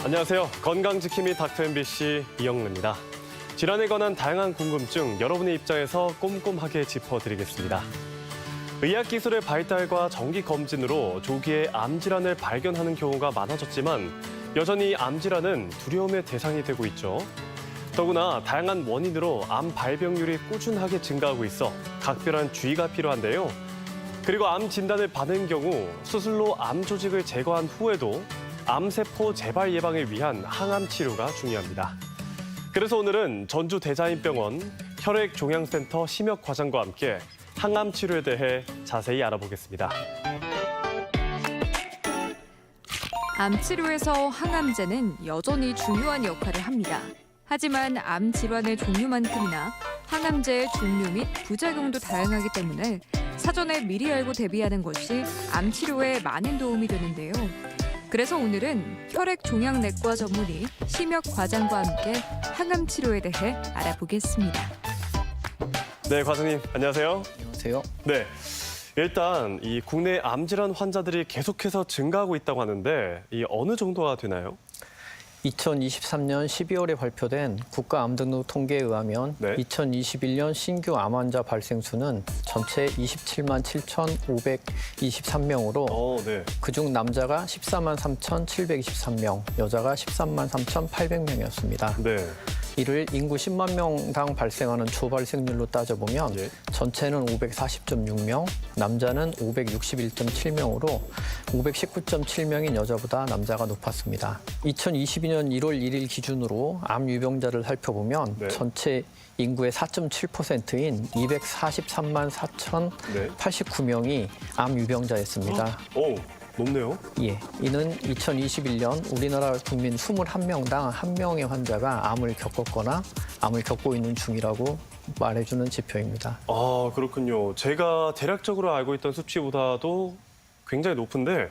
안녕하세요. 건강지킴이 닥터 MBC 이영래입니다. 질환에 관한 다양한 궁금증 여러분의 입장에서 꼼꼼하게 짚어드리겠습니다. 의학기술의 발달과 정기검진으로 조기에 암질환을 발견하는 경우가 많아졌지만 여전히 암질환은 두려움의 대상이 되고 있죠. 더구나 다양한 원인으로 암 발병률이 꾸준하게 증가하고 있어 각별한 주의가 필요한데요. 그리고 암 진단을 받은 경우 수술로 암 조직을 제거한 후에도 암세포 재발 예방을 위한 항암 치료가 중요합니다. 그래서 오늘은 전주 대자연병원 혈액종양센터 심혁 과장과 함께 항암 치료에 대해 자세히 알아보겠습니다. 암 치료에서 항암제는 여전히 중요한 역할을 합니다. 하지만 암 질환의 종류만큼이나 항암제의 종류 및 부작용도 다양하기 때문에 사전에 미리 알고 대비하는 것이 암 치료에 많은 도움이 되는데요. 그래서 오늘은 혈액종양내과 전문의 심혁 과장과 함께 항암 치료에 대해 알아보겠습니다. 네, 과장님 안녕하세요. 안녕하세요. 네, 일단 이 국내 암 질환 환자들이 계속해서 증가하고 있다고 하는데 이 어느 정도가 되나요? 2023년 12월에 발표된 국가암등록 통계에 의하면 네. 2021년 신규 암 환자 발생 수는 전체 27만 7,523명으로 네. 그중 남자가 14만 3,723명, 여자가 13만 3,800명이었습니다. 네. 이를 인구 10만 명당 발생하는 조발생률로 따져보면 예. 전체는 540.6명, 남자는 561.7명으로 519.7명인 여자보다 남자가 높았습니다. 2022년 1월 1일 기준으로 암 유병자를 살펴보면 네. 전체 인구의 4.7%인 243만 4,089명이 암 유병자였습니다. 오, 높네요. 예, 이는 2021년 우리나라 국민 21명당 1명의 환자가 암을 겪었거나 암을 겪고 있는 중이라고 말해주는 지표입니다. 아, 그렇군요. 제가 대략적으로 알고 있던 수치보다도 굉장히 높은데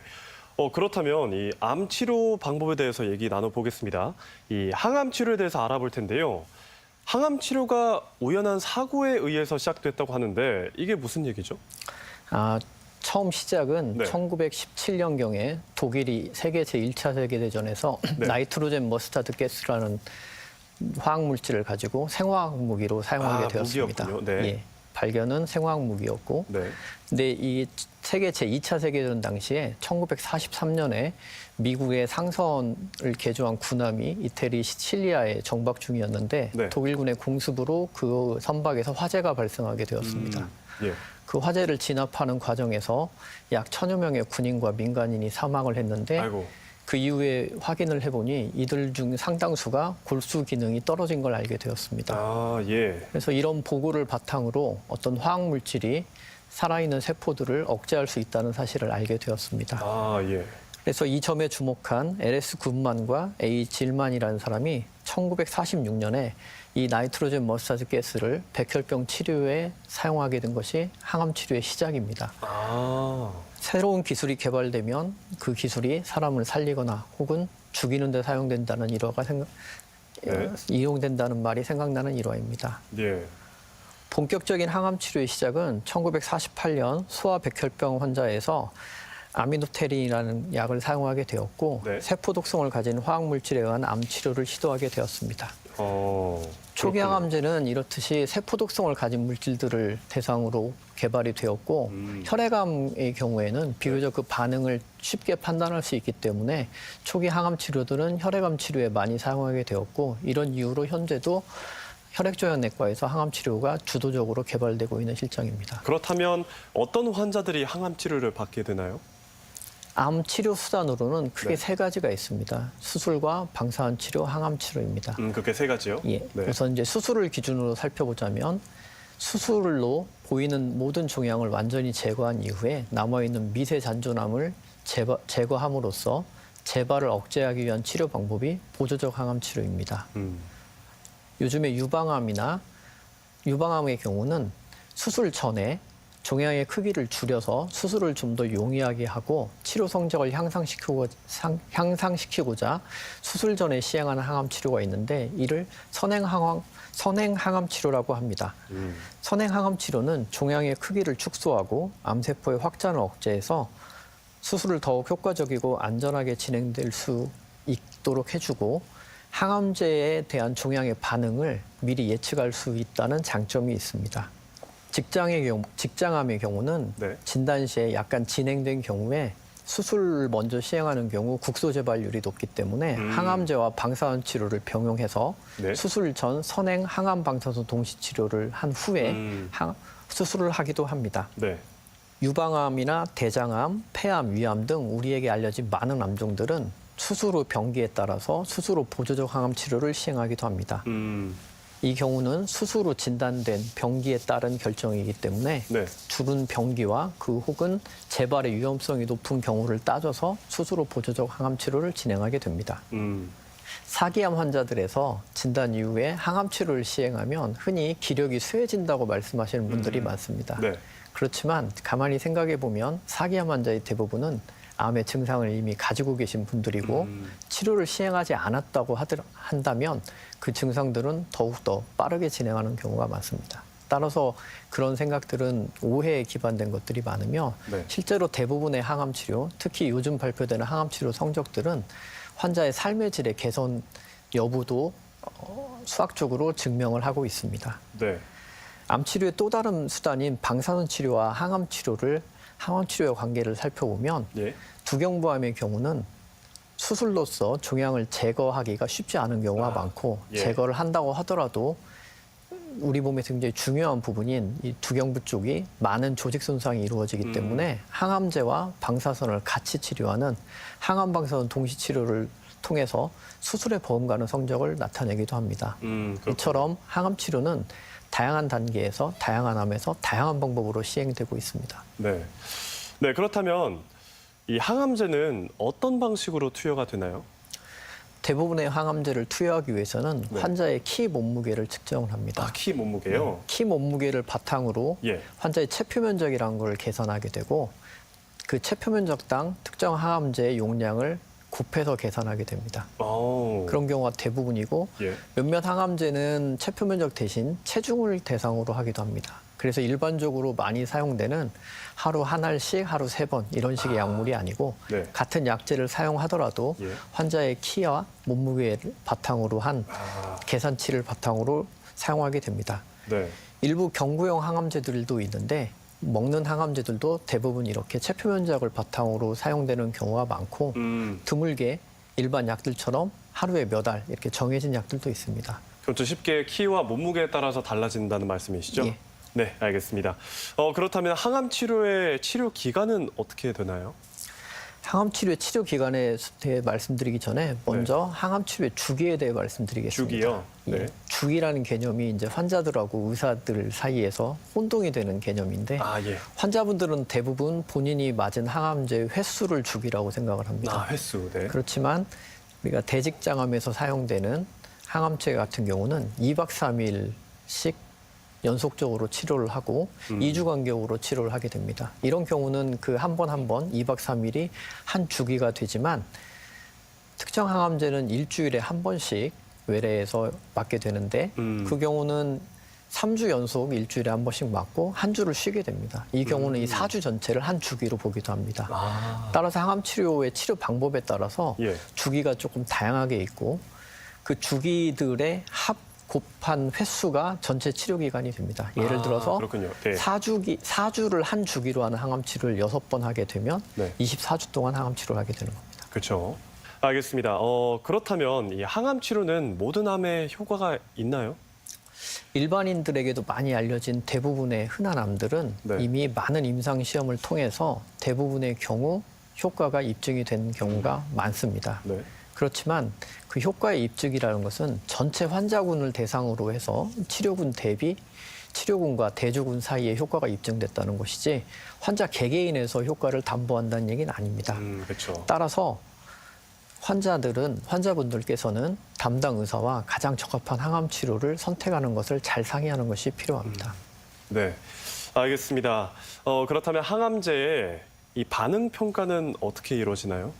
그렇다면 이 암 치료 방법에 대해서 얘기 나눠보겠습니다. 이 항암 치료에 대해서 알아볼 텐데요. 항암 치료가 우연한 사고에 의해서 시작됐다고 하는데 이게 무슨 얘기죠? 처음 시작은 네. 1917년경에 독일이 세계 제1차 세계대전에서 네. 나이트로젠 머스타드 가스라는 화학물질을 가지고 생화학 무기로 사용하게 되었습니다. 무기였군요. 네. 예, 발견은 생화학 무기였고 네. 근데 이 세계 제2차 세계대전 당시에 1943년에 미국의 상선을 개조한 군함이 이태리 시칠리아에 정박 중이었는데 네. 독일군의 공습으로 그 선박에서 화재가 발생하게 되었습니다. 예. 그 화재를 진압하는 과정에서 약 1,000여 명의 군인과 민간인이 사망을 했는데 아이고. 그 이후에 확인을 해보니 이들 중 상당수가 골수 기능이 떨어진 걸 알게 되었습니다. 아, 예. 그래서 이런 보고를 바탕으로 어떤 화학물질이 살아있는 세포들을 억제할 수 있다는 사실을 알게 되었습니다. 아, 예. 그래서 이 점에 주목한 LS 굿만과 A 질만이라는 사람이 1946년에 이 나이트로젠 머스타드 가스를 백혈병 치료에 사용하게 된 것이 항암 치료의 시작입니다. 아, 새로운 기술이 개발되면 그 기술이 사람을 살리거나 혹은 죽이는 데 사용된다는 네. 이용된다는 말이 생각나는 일화입니다. 예. 본격적인 항암 치료의 시작은 1948년 소아 백혈병 환자에서 아미노테린이라는 약을 사용하게 되었고 네. 세포 독성을 가진 화학물질에 의한 암 치료를 시도하게 되었습니다. 초기 항암제는 이렇듯이 세포 독성을 가진 물질들을 대상으로 개발이 되었고 혈액암의 경우에는 비교적 그 반응을 쉽게 판단할 수 있기 때문에 초기 항암 치료들은 혈액암 치료에 많이 사용하게 되었고 이런 이유로 현재도 혈액종양내과에서 항암 치료가 주도적으로 개발되고 있는 실정입니다. 그렇다면 어떤 환자들이 항암 치료를 받게 되나요? 암 치료 수단으로는 크게 네. 세 가지가 있습니다. 수술과 방사선 치료, 항암 치료입니다. 그렇게 세 가지요? 예. 네. 그래서 이제 수술을 기준으로 살펴보자면 수술로 보이는 모든 종양을 완전히 제거한 이후에 남아있는 미세 잔존암을 제거함으로써 재발을 억제하기 위한 치료 방법이 보조적 항암 치료입니다. 요즘에 유방암의 경우는 수술 전에 종양의 크기를 줄여서 수술을 좀 더 용이하게 하고 치료 성적을 향상시키고자 수술 전에 시행하는 항암 치료가 있는데 이를 선행 항암 치료라고 합니다. 선행 항암 치료는 종양의 크기를 축소하고 암세포의 확산을 억제해서 수술을 더욱 효과적이고 안전하게 진행될 수 있도록 해주고 항암제에 대한 종양의 반응을 미리 예측할 수 있다는 장점이 있습니다. 직장암의 경우는 네. 진단 시에 약간 진행된 경우에 수술을 먼저 시행하는 경우 국소 재발률이 높기 때문에 항암제와 방사선 치료를 병용해서 네. 수술 전 선행 항암 방사선 동시 치료를 한 후에 수술을 하기도 합니다. 네. 유방암이나 대장암, 폐암, 위암 등 우리에게 알려진 많은 암종들은 수술 후 병기에 따라서 수술 후 보조적 항암 치료를 시행하기도 합니다. 이 경우는 수술 후 진단된 병기에 따른 결정이기 때문에 네. 줄은 병기와 그 혹은 재발의 위험성이 높은 경우를 따져서 수술 후 보조적 항암 치료를 진행하게 됩니다. 사기암 환자들에서 진단 이후에 항암 치료를 시행하면 흔히 기력이 쇠해진다고 말씀하시는 분들이 많습니다. 네. 그렇지만 가만히 생각해 보면 사기암 환자의 대부분은 암의 증상을 이미 가지고 계신 분들이고 치료를 시행하지 않았다고 한다면 그 증상들은 더욱더 빠르게 진행하는 경우가 많습니다. 따라서 그런 생각들은 오해에 기반된 것들이 많으며 네. 실제로 대부분의 항암 치료, 특히 요즘 발표되는 항암 치료 성적들은 환자의 삶의 질의 개선 여부도 수학적으로 증명을 하고 있습니다. 네. 암 치료의 또 다른 수단인 방사선 치료와 항암 치료의 관계를 살펴보면 예. 두경부암의 경우는 수술로서 종양을 제거하기가 쉽지 않은 경우가 많고 예. 제거를 한다고 하더라도 우리 몸에 굉장히 중요한 부분인 이 두경부 쪽이 많은 조직 손상이 이루어지기 때문에 항암제와 방사선을 같이 치료하는 항암 방사선 동시 치료를 통해서 수술의 보험가는 성적을 나타내기도 합니다. 이처럼 항암 치료는 다양한 단계에서 다양한 암에서 다양한 방법으로 시행되고 있습니다. 네. 네, 그렇다면 이 항암제는 어떤 방식으로 투여가 되나요? 대부분의 항암제를 투여하기 위해서는 네. 환자의 키 몸무게를 측정을 합니다. 아, 키 몸무게요? 키 몸무게를 바탕으로 예. 환자의 체표 면적이라는 걸 계산하게 되고 그 체표 면적당 특정 항암제의 용량을 곱해서 계산하게 됩니다. 오. 그런 경우가 대부분이고 예. 몇몇 항암제는 체표 면적 대신 체중을 대상으로 하기도 합니다. 그래서 일반적으로 많이 사용되는 하루 한 알씩 하루 3번 이런 식의 약물이 아니고 네. 같은 약제를 사용하더라도 예. 환자의 키와 몸무게를 바탕으로 한 계산치를 바탕으로 사용하게 됩니다. 네. 일부 경구용 항암제들도 있는데 먹는 항암제들도 대부분 이렇게 체표 면적을 바탕으로 사용되는 경우가 많고 드물게 일반 약들처럼 하루에 몇 알 이렇게 정해진 약들도 있습니다. 그럼 좀 쉽게 키와 몸무게에 따라서 달라진다는 말씀이시죠? 예. 네, 알겠습니다. 그렇다면 항암 치료의 치료 기간은 어떻게 되나요? 항암 치료의 치료 기간에 대해 말씀드리기 전에 먼저 항암 치료의 주기에 대해 말씀드리겠습니다. 주기요? 네. 예. 주기라는 개념이 이제 환자들하고 의사들 사이에서 혼동이 되는 개념인데 아, 예. 환자분들은 대부분 본인이 맞은 항암제 횟수를 주기라고 생각을 합니다. 아, 횟수. 네. 그렇지만 우리가 대직장암에서 사용되는 항암제 같은 경우는 2박 3일씩 연속적으로 치료를 하고 2주 간격으로 치료를 하게 됩니다. 이런 경우는 그 한 번 한 번 2박 3일이 한 주기가 되지만 특정 항암제는 일주일에 한 번씩 외래에서 맞게 되는데 그 경우는 3주 연속 일주일에 한 번씩 맞고 한 주를 쉬게 됩니다. 이 경우는 이 4주 전체를 한 주기로 보기도 합니다. 따라서 항암 치료의 치료 방법에 따라서 예. 주기가 조금 다양하게 있고 그 주기들의 곱한 횟수가 전체 치료 기간이 됩니다. 예를 들어서 그렇군요. 네. 4주를 한 주기로 하는 항암 치료를 6번 하게 되면 네. 24주 동안 항암 치료를 하게 되는 겁니다. 그렇죠. 알겠습니다. 그렇다면 이 항암 치료는 모든 암에 효과가 있나요? 일반인들에게도 많이 알려진 대부분의 흔한 암들은 네. 이미 많은 임상 시험을 통해서 대부분의 경우 효과가 입증이 된 경우가 많습니다. 네. 그렇지만 그 효과의 입증이라는 것은 전체 환자군을 대상으로 해서 치료군 대비 치료군과 대조군 사이에 효과가 입증됐다는 것이지 환자 개개인에서 효과를 담보한다는 얘기는 아닙니다. 그렇죠. 따라서 환자분들께서는 담당 의사와 가장 적합한 항암 치료를 선택하는 것을 잘 상의하는 것이 필요합니다. 네, 알겠습니다. 그렇다면 항암제의 이 반응 평가는 어떻게 이루어지나요?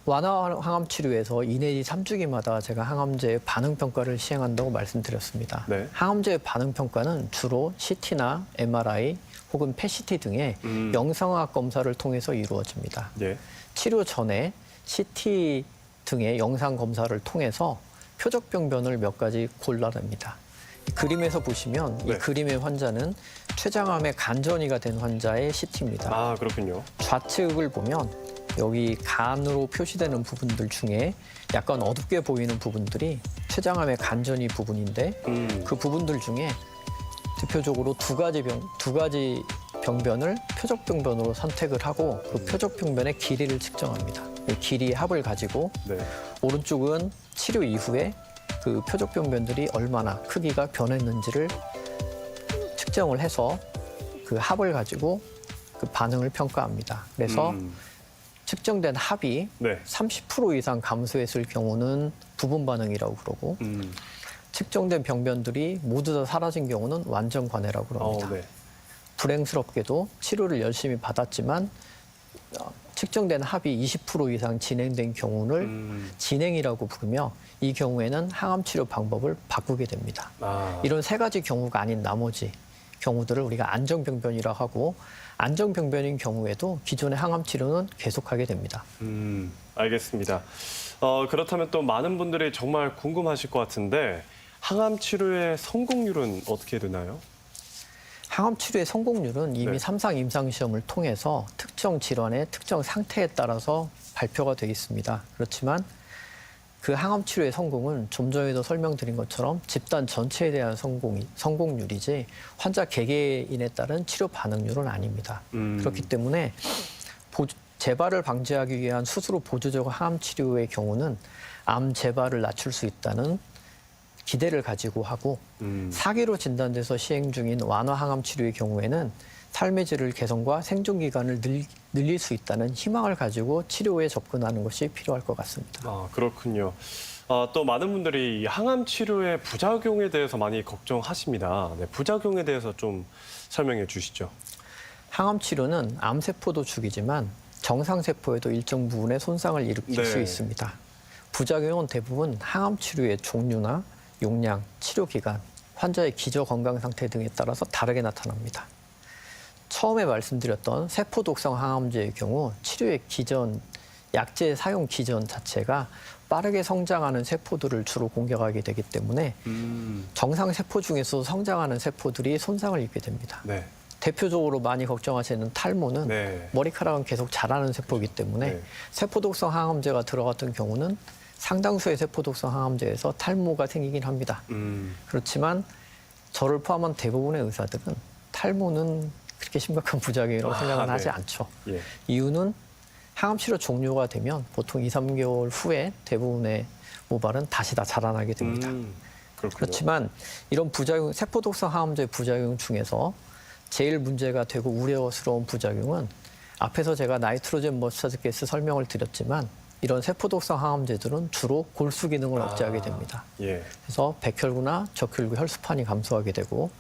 완화 항암 치료에서 2 내지 3주기마다 제가 항암제 반응 평가를 시행한다고 말씀드렸습니다. 네. 항암제 반응 평가는 주로 CT나 MRI 혹은 PET 등의 영상학 검사를 통해서 이루어집니다. 예. 치료 전에 CT 등의 영상 검사를 통해서 표적병변을 몇 가지 골라냅니다. 그림에서 보시면 네. 이 그림의 환자는 췌장암의 간전이가 된 환자의 CT입니다. 아, 그렇군요. 좌측을 보면 여기 간으로 표시되는 부분들 중에 약간 어둡게 보이는 부분들이 췌장암의 간전이 부분인데 그 부분들 중에 대표적으로 두 가지 병변을 표적병변으로 선택을 하고 그 표적병변의 길이를 측정합니다. 이 길이의 합을 가지고 네. 오른쪽은 치료 이후에 그 표적병변들이 얼마나 크기가 변했는지를 측정을 해서 그 합을 가지고 그 반응을 평가합니다. 그래서 측정된 합이 네. 30% 이상 감소했을 경우는 부분 반응이라고 그러고 측정된 병변들이 모두 다 사라진 경우는 완전 관해라고 그럽니다. 네. 불행스럽게도 치료를 열심히 받았지만 측정된 합이 20% 이상 진행된 경우를 진행이라고 부르며 이 경우에는 항암 치료 방법을 바꾸게 됩니다. 아. 이런 세 가지 경우가 아닌 나머지 경우들을 우리가 안정병변이라고 하고 안정병변인 경우에도 기존의 항암 치료는 계속하게 됩니다. 알겠습니다. 그렇다면 또 많은 분들이 정말 궁금하실 것 같은데 항암 치료의 성공률은 어떻게 되나요? 항암 치료의 성공률은 이미 네. 3상 임상시험을 통해서 특정 질환의 특정 상태에 따라서 발표가 되어 있습니다. 그렇지만 그 항암 치료의 성공은 좀 전에도 설명드린 것처럼 집단 전체에 대한 성공률이지 환자 개개인에 따른 치료 반응률은 아닙니다. 그렇기 때문에 재발을 방지하기 위한 수술 보조적 항암 치료의 경우는 암 재발을 낮출 수 있다는 기대를 가지고 하고 사기로 진단돼서 시행 중인 완화 항암 치료의 경우에는 삶의 질을 개선과 생존 기간을 늘릴 수 있다는 희망을 가지고 치료에 접근하는 것이 필요할 것 같습니다. 아, 그렇군요. 또 많은 분들이 이 항암 치료의 부작용에 대해서 많이 걱정하십니다. 네, 부작용에 대해서 좀 설명해 주시죠. 항암 치료는 암세포도 죽이지만 정상세포에도 일정 부분의 손상을 일으킬 수 있습니다. 부작용은 대부분 항암 치료의 종류나 용량, 치료 기간, 환자의 기저 건강 상태 등에 따라서 다르게 나타납니다. 처음에 말씀드렸던 세포 독성 항암제의 경우 치료의 기전, 약제 사용 기전 자체가 빠르게 성장하는 세포들을 주로 공격하게 되기 때문에 정상 세포 중에서 성장하는 세포들이 손상을 입게 됩니다. 네. 대표적으로 많이 걱정하시는 탈모는 네. 머리카락은 계속 자라는 세포이기 때문에 네. 세포 독성 항암제가 들어갔던 경우는 상당수의 세포 독성 항암제에서 탈모가 생기긴 합니다. 그렇지만 저를 포함한 대부분의 의사들은 탈모는 그렇게 심각한 부작용이라고 생각은 하지 않죠. 예. 이유는 항암 치료 종료가 되면 보통 2, 3개월 후에 대부분의 모발은 다시 다 자라나게 됩니다. 그렇군요. 그렇지만 이런 부작용, 세포 독성 항암제 부작용 중에서 제일 문제가 되고 우려스러운 부작용은 앞에서 제가 나이트로젠 머스타드 가스 설명을 드렸지만 이런 세포 독성 항암제들은 주로 골수 기능을 억제하게 됩니다. 예. 그래서 백혈구나 적혈구 혈수판이 감소하게 되고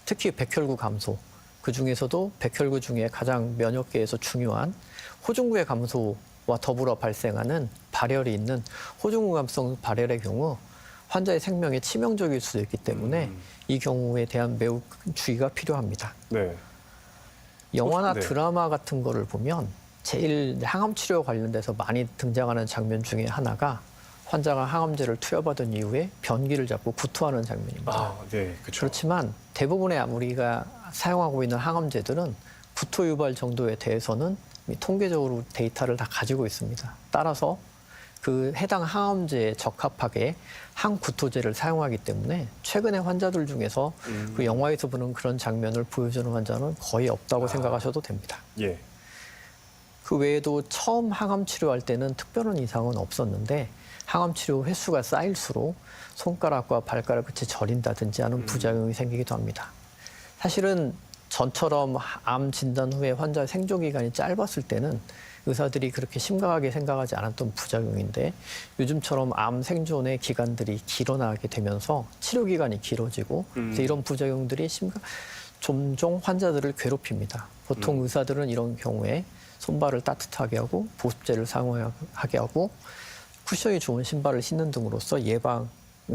특히 백혈구 감소, 그중에서도 백혈구 중에 가장 면역계에서 중요한 호중구의 감소와 더불어 발생하는 발열이 있는 호중구 감성 발열의 경우 환자의 생명에 치명적일 수도 있기 때문에 이 경우에 대한 매우 큰 주의가 필요합니다. 네. 영화나 네. 드라마 같은 거를 보면 제일 항암 치료 관련돼서 많이 등장하는 장면 중에 하나가 환자가 항암제를 투여받은 이후에 변기를 잡고 구토하는 장면입니다. 아, 네. 그렇죠. 그렇지만 대부분의 우리가 사용하고 있는 항암제들은 구토 유발 정도에 대해서는 통계적으로 데이터를 다 가지고 있습니다. 따라서 그 해당 항암제에 적합하게 항구토제를 사용하기 때문에 최근의 환자들 중에서 그 영화에서 보는 그런 장면을 보여주는 환자는 거의 없다고 생각하셔도 됩니다. 예. 그 외에도 처음 항암 치료할 때는 특별한 이상은 없었는데 항암 치료 횟수가 쌓일수록 손가락과 발가락 끝이 저린다든지 하는 부작용이 생기기도 합니다. 사실은 전처럼 암 진단 후에 환자의 생존 기간이 짧았을 때는 의사들이 그렇게 심각하게 생각하지 않았던 부작용인데 요즘처럼 암 생존의 기간들이 길어나게 되면서 치료 기간이 길어지고 그래서 이런 부작용들이 종종 환자들을 괴롭힙니다. 보통 의사들은 이런 경우에 손발을 따뜻하게 하고 보습제를 사용하게 하고 쿠션이 좋은 신발을 신는 등으로써 예방을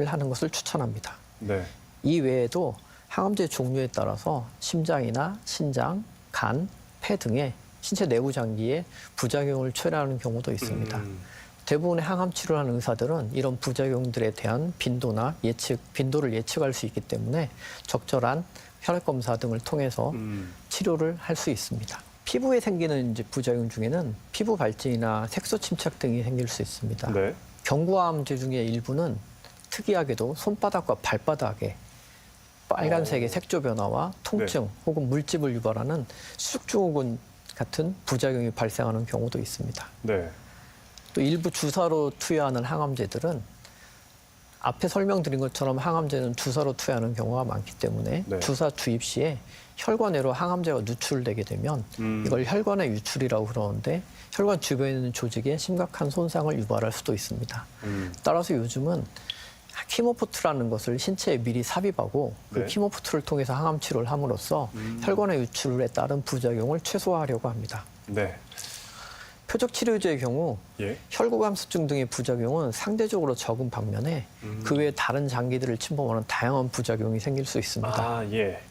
하는 것을 추천합니다. 네. 이 외에도 항암제 종류에 따라서 심장이나 신장, 간, 폐 등의 신체 내부 장기에 부작용을 초래하는 경우도 있습니다. 대부분의 항암 치료를 하는 의사들은 이런 부작용들에 대한 빈도를 예측할 수 있기 때문에 적절한 혈액 검사 등을 통해서 치료를 할 수 있습니다. 피부에 생기는 이제 부작용 중에는 피부 발진이나 색소 침착 등이 생길 수 있습니다. 네. 경구암제 중에 일부는 특이하게도 손바닥과 발바닥에 빨간색의 색조 변화와 통증 혹은 물집을 유발하는 수축증후군 같은 부작용이 발생하는 경우도 있습니다. 네. 또 일부 주사로 투여하는 항암제들은 앞에 설명드린 것처럼 항암제는 주사로 투여하는 경우가 많기 때문에 네. 주사 투입 시에 혈관으로 항암제가 누출되게 되면 이걸 혈관의 유출이라고 그러는데 혈관 주변에 있는 조직에 심각한 손상을 유발할 수도 있습니다. 따라서 요즘은 키모포트라는 것을 신체에 미리 삽입하고 그 네. 키모포트를 통해서 항암 치료를 함으로써 혈관의 유출에 따른 부작용을 최소화하려고 합니다. 네. 표적 치료제의 경우 예. 혈구감소증 등의 부작용은 상대적으로 적은 반면에 그 외에 다른 장기들을 침범하는 다양한 부작용이 생길 수 있습니다. 아, 예.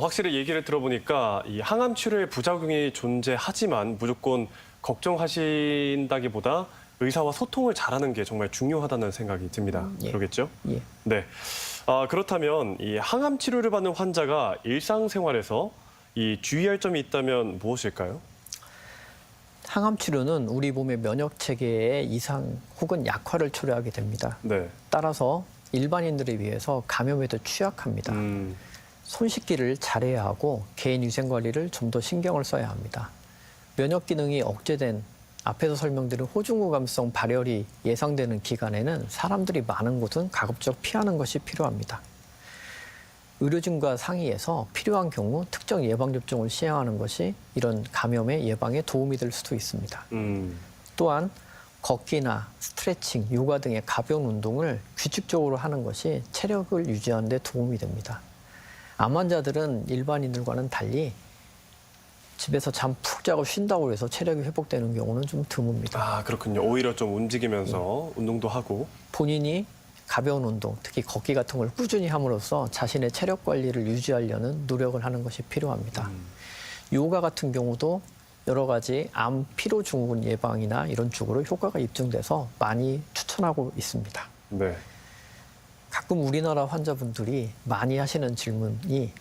확실히 얘기를 들어보니까 이 항암 치료에 부작용이 존재하지만 무조건 걱정하신다기보다 의사와 소통을 잘하는 게 정말 중요하다는 생각이 듭니다. 예. 그러겠죠? 예. 네. 그렇다면 이 항암 치료를 받는 환자가 일상생활에서 이 주의할 점이 있다면 무엇일까요? 항암 치료는 우리 몸의 면역 체계의 이상 혹은 약화를 초래하게 됩니다. 네. 따라서 일반인들에 비해서 감염에도 취약합니다. 손 씻기를 잘해야 하고 개인 위생 관리를 좀 더 신경을 써야 합니다. 면역 기능이 억제된 앞에서 설명드린 호중구 감성 발열이 예상되는 기간에는 사람들이 많은 곳은 가급적 피하는 것이 필요합니다. 의료진과 상의해서 필요한 경우 특정 예방접종을 시행하는 것이 이런 감염의 예방에 도움이 될 수도 있습니다. 또한 걷기나 스트레칭, 요가 등의 가벼운 운동을 규칙적으로 하는 것이 체력을 유지하는 데 도움이 됩니다. 암 환자들은 일반인들과는 달리 집에서 잠 푹 자고 쉰다고 해서 체력이 회복되는 경우는 좀 드뭅니다. 아, 그렇군요. 오히려 좀 움직이면서 운동도 하고. 본인이 가벼운 운동, 특히 걷기 같은 걸 꾸준히 함으로써 자신의 체력 관리를 유지하려는 노력을 하는 것이 필요합니다. 요가 같은 경우도 여러 가지 암 피로 증후군 예방이나 이런 쪽으로 효과가 입증돼서 많이 추천하고 있습니다. 네. 가끔 우리나라 환자분들이 많이 하시는 질문이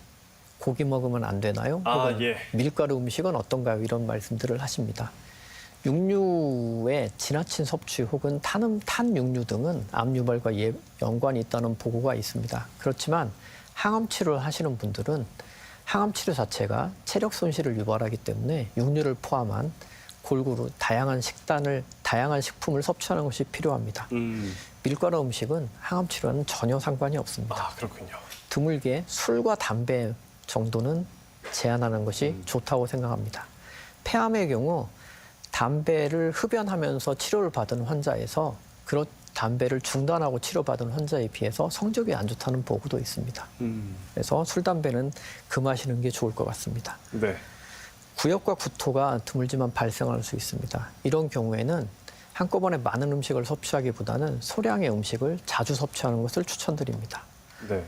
고기 먹으면 안 되나요? 혹은 예. 밀가루 음식은 어떤가요? 이런 말씀들을 하십니다. 육류의 지나친 섭취 혹은 탄 육류 등은 암 유발과 연관이 있다는 보고가 있습니다. 그렇지만 항암 치료를 하시는 분들은 항암 치료 자체가 체력 손실을 유발하기 때문에 육류를 포함한 골고루 다양한 식품을 섭취하는 것이 필요합니다. 밀가루 음식은 항암 치료와는 전혀 상관이 없습니다. 아, 그렇군요. 드물게 술과 담배 정도는 제한하는 것이 좋다고 생각합니다. 폐암의 경우 담배를 흡연하면서 치료를 받은 환자에서 그런 담배를 중단하고 치료받은 환자에 비해서 성적이 안 좋다는 보고도 있습니다. 그래서 술, 담배는 금하시는 게 좋을 것 같습니다. 네. 구역과 구토가 드물지만 발생할 수 있습니다. 이런 경우에는 한꺼번에 많은 음식을 섭취하기보다는 소량의 음식을 자주 섭취하는 것을 추천드립니다. 네.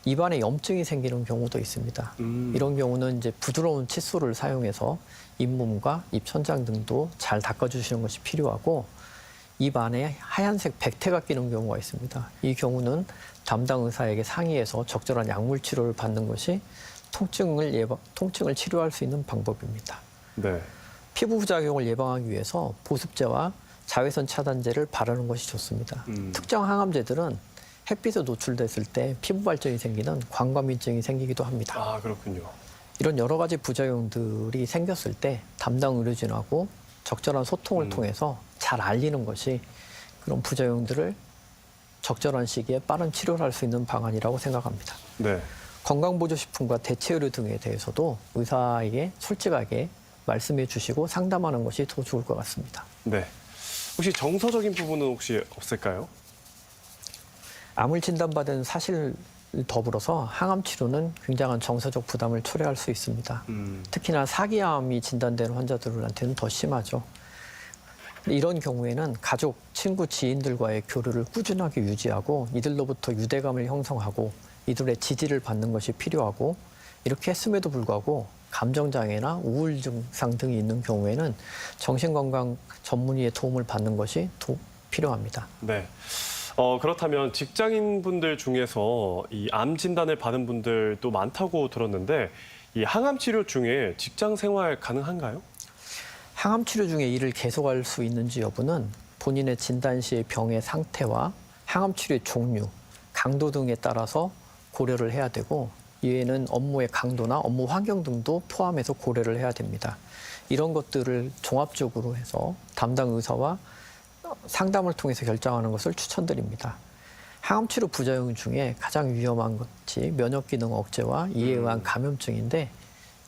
입안에 염증이 생기는 경우도 있습니다. 이런 경우는 이제 부드러운 칫솔을 사용해서 잇몸과 입천장 등도 잘 닦아주시는 것이 필요하고 입 안에 하얀색 백태가 끼는 경우가 있습니다. 이 경우는 담당 의사에게 상의해서 적절한 약물 치료를 받는 것이 통증을 치료할 수 있는 방법입니다. 네. 피부 부작용을 예방하기 위해서 보습제와 자외선 차단제를 바르는 것이 좋습니다. 특정 항암제들은 햇빛에 노출됐을 때 피부 발전이 생기는 광과민증이 생기기도 합니다. 아, 그렇군요. 이런 여러 가지 부작용들이 생겼을 때 담당 의료진하고 적절한 소통을 통해서 잘 알리는 것이 그런 부작용들을 적절한 시기에 빠른 치료를 할 수 있는 방안이라고 생각합니다. 네. 건강보조식품과 대체의료 등에 대해서도 의사에게 솔직하게 말씀해 주시고 상담하는 것이 더 좋을 것 같습니다. 네. 혹시 정서적인 부분은 혹시 없을까요? 암을 진단받은 사실 더불어서 항암 치료는 굉장한 정서적 부담을 초래할 수 있습니다. 특히나 사기암이 진단된 환자들한테는 더 심하죠. 이런 경우에는 가족, 친구, 지인들과의 교류를 꾸준하게 유지하고 이들로부터 유대감을 형성하고 이들의 지지를 받는 것이 필요하고 이렇게 했음에도 불구하고 감정장애나 우울 증상 등이 있는 경우에는 정신건강 전문의의 도움을 받는 것이 필요합니다. 네. 그렇다면 직장인분들 중에서 이 암 진단을 받은 분들도 많다고 들었는데 이 항암 치료 중에 직장 생활 가능한가요? 항암 치료 중에 일을 계속할 수 있는지 여부는 본인의 진단 시의 병의 상태와 항암 치료의 종류, 강도 등에 따라서 고려를 해야 되고 이외에는 업무의 강도나 업무 환경 등도 포함해서 고려를 해야 됩니다. 이런 것들을 종합적으로 해서 담당 의사와 상담을 통해서 결정하는 것을 추천드립니다. 항암치료 부작용 중에 가장 위험한 것이 면역기능 억제와 이에 의한 감염증인데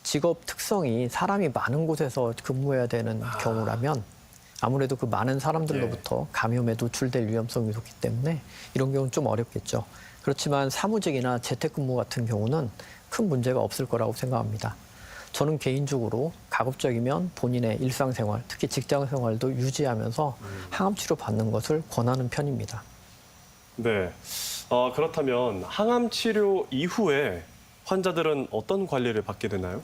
직업 특성이 사람이 많은 곳에서 근무해야 되는 경우라면 아무래도 그 많은 사람들로부터 감염에 노출될 위험성이 높기 때문에 이런 경우는 좀 어렵겠죠. 그렇지만 사무직이나 재택근무 같은 경우는 큰 문제가 없을 거라고 생각합니다. 저는 개인적으로 가급적이면 본인의 일상생활, 특히 직장생활도 유지하면서 항암치료 받는 것을 권하는 편입니다. 네. 그렇다면 항암 치료 이후에 환자들은 어떤 관리를 받게 되나요?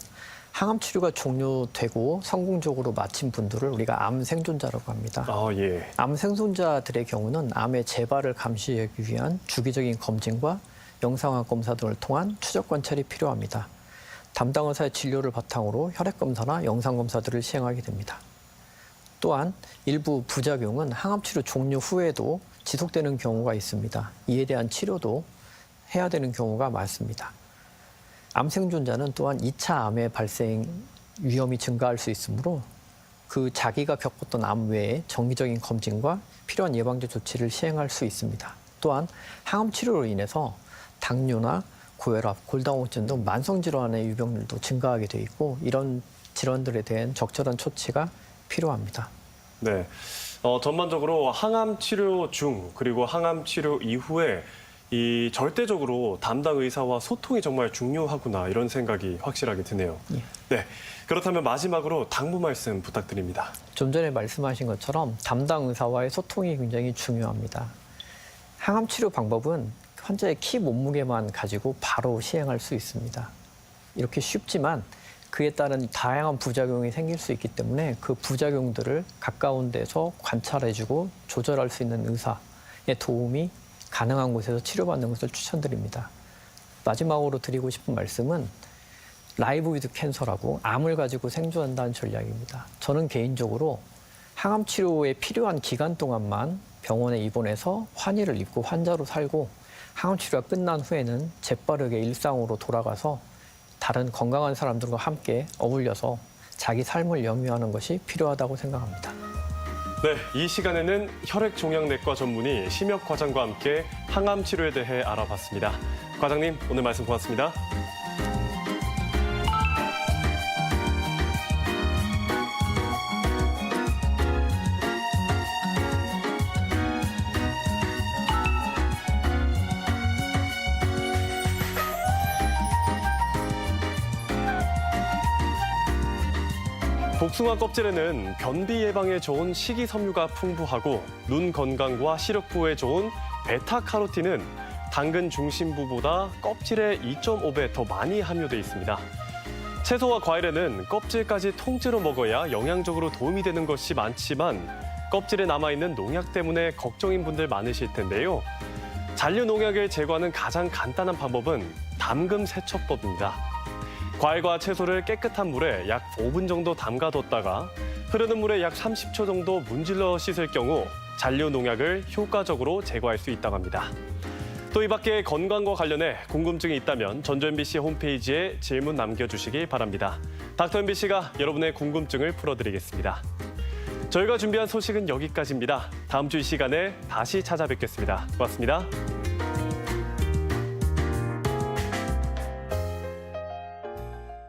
항암 치료가 종료되고 성공적으로 마친 분들을 우리가 암 생존자라고 합니다. 예. 암 생존자들의 경우는 암의 재발을 감시하기 위한 주기적인 검진과 영상학 검사 등을 통한 추적 관찰이 필요합니다. 담당 의사의 진료를 바탕으로 혈액 검사나 영상 검사들을 시행하게 됩니다. 또한 일부 부작용은 항암 치료 종료 후에도 지속되는 경우가 있습니다. 이에 대한 치료도 해야 되는 경우가 많습니다. 암 생존자는 또한 2차 암의 발생 위험이 증가할 수 있으므로 그 자기가 겪었던 암 외에 정기적인 검진과 필요한 예방적 조치를 시행할 수 있습니다. 또한 항암 치료로 인해서 당뇨나 고혈압, 골다공증 등 만성 질환의 유병률도 증가하게 돼 있고 이런 질환들에 대한 적절한 조치가 필요합니다. 네. 전반적으로 항암 치료 중 그리고 항암 치료 이후에 이 절대적으로 담당 의사와 소통이 정말 중요하구나 이런 생각이 확실하게 드네요. 예. 네. 그렇다면 마지막으로 당부 말씀 부탁드립니다. 좀 전에 말씀하신 것처럼 담당 의사와의 소통이 굉장히 중요합니다. 항암 치료 방법은 환자의 키 몸무게만 가지고 바로 시행할 수 있습니다. 이렇게 쉽지만 그에 따른 다양한 부작용이 생길 수 있기 때문에 그 부작용들을 가까운 데서 관찰해주고 조절할 수 있는 의사의 도움이 가능한 곳에서 치료받는 것을 추천드립니다. 마지막으로 드리고 싶은 말씀은 라이브 위드 캔서라고 암을 가지고 생존한다는 전략입니다. 저는 개인적으로 항암 치료에 필요한 기간 동안만 병원에 입원해서 환희를 입고 환자로 살고 항암 치료가 끝난 후에는 재빠르게 일상으로 돌아가서 다른 건강한 사람들과 함께 어울려서 자기 삶을 영위하는 것이 필요하다고 생각합니다. 네, 이 시간에는 혈액종양내과 전문의 심혁 과장과 함께 항암 치료에 대해 알아봤습니다. 과장님, 오늘 말씀 고맙습니다. 복숭아 껍질에는 변비 예방에 좋은 식이섬유가 풍부하고 눈 건강과 시력 보호에 좋은 베타카로틴은 당근 중심부보다 껍질의 2.5배 더 많이 함유돼 있습니다. 채소와 과일에는 껍질까지 통째로 먹어야 영양적으로 도움이 되는 것이 많지만 껍질에 남아있는 농약 때문에 걱정인 분들 많으실 텐데요. 잔류 농약을 제거하는 가장 간단한 방법은 담금 세척법입니다. 과일과 채소를 깨끗한 물에 약 5분 정도 담가뒀다가 흐르는 물에 약 30초 정도 문질러 씻을 경우 잔류 농약을 효과적으로 제거할 수 있다고 합니다. 또 이 밖에 건강과 관련해 궁금증이 있다면 전주 MBC 홈페이지에 질문 남겨주시기 바랍니다. 닥터 MBC가 여러분의 궁금증을 풀어드리겠습니다. 저희가 준비한 소식은 여기까지입니다. 다음 주 이 시간에 다시 찾아뵙겠습니다. 고맙습니다.